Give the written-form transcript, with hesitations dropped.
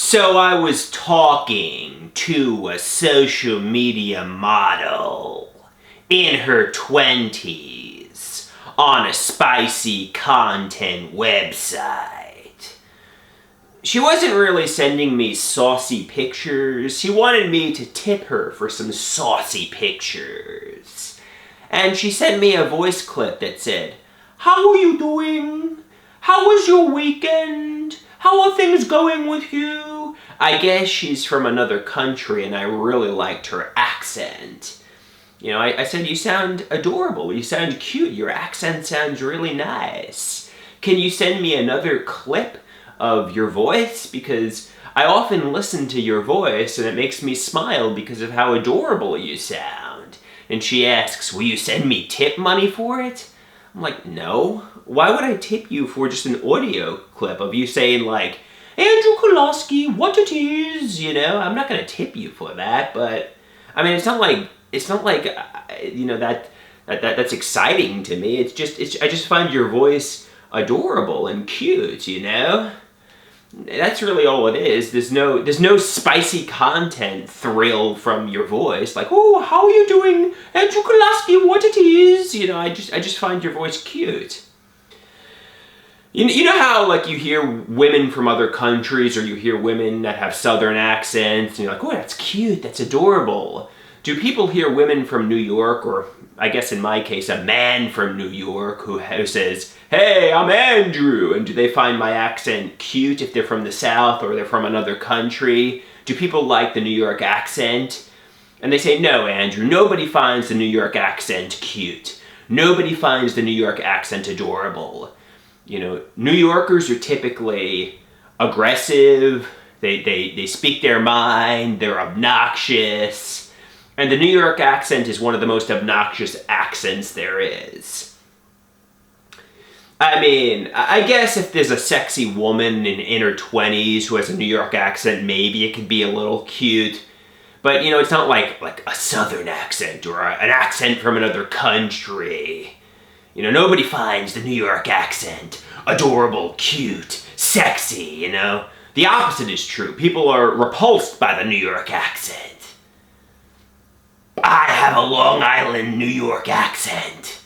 So I was talking to a social media model in her 20s on a spicy content website. She wasn't really sending me saucy pictures. She wanted me to tip her for some saucy pictures. And she sent me a voice clip that said, "How are you doing? How was your weekend? How are things going with you?" I guess she's from another country and I really liked her accent. You know, I said, "You sound adorable, you sound cute, your accent sounds really nice. Can you send me another clip of your voice? Because I often listen to your voice and it makes me smile because of how adorable you sound." And she asks, "Will you send me tip money for it?" I'm like, "No. Why would I tip you for just an audio clip of you saying like, Andrew Koloski, what it is, you know? I'm not gonna tip you for that, but I mean, it's not like you know, that's exciting to me. I just find your voice adorable and cute, you know? That's really all it is. There's no spicy content thrill from your voice. Like, "Oh, how are you doing, Andrew Koloski, what it is?" You know, I just find your voice cute. You know how, like, you hear women from other countries, or you hear women that have southern accents, and you're like, "Oh, that's cute, that's adorable." Do people hear women from New York, or I guess in my case, a man from New York who says, "Hey, I'm Andrew," and do they find my accent cute if they're from the South or they're from another country? Do people like the New York accent? And they say, "No, Andrew, nobody finds the New York accent cute. Nobody finds the New York accent adorable." You know, New Yorkers are typically aggressive, they speak their mind, they're obnoxious, and the New York accent is one of the most obnoxious accents there is. I mean, I guess if there's a sexy woman in her 20s who has a New York accent, maybe it could be a little cute. But, you know, it's not like a southern accent or an accent from another country. You know, nobody finds the New York accent adorable, cute, sexy, you know? The opposite is true. People are repulsed by the New York accent. I have a Long Island, New York accent.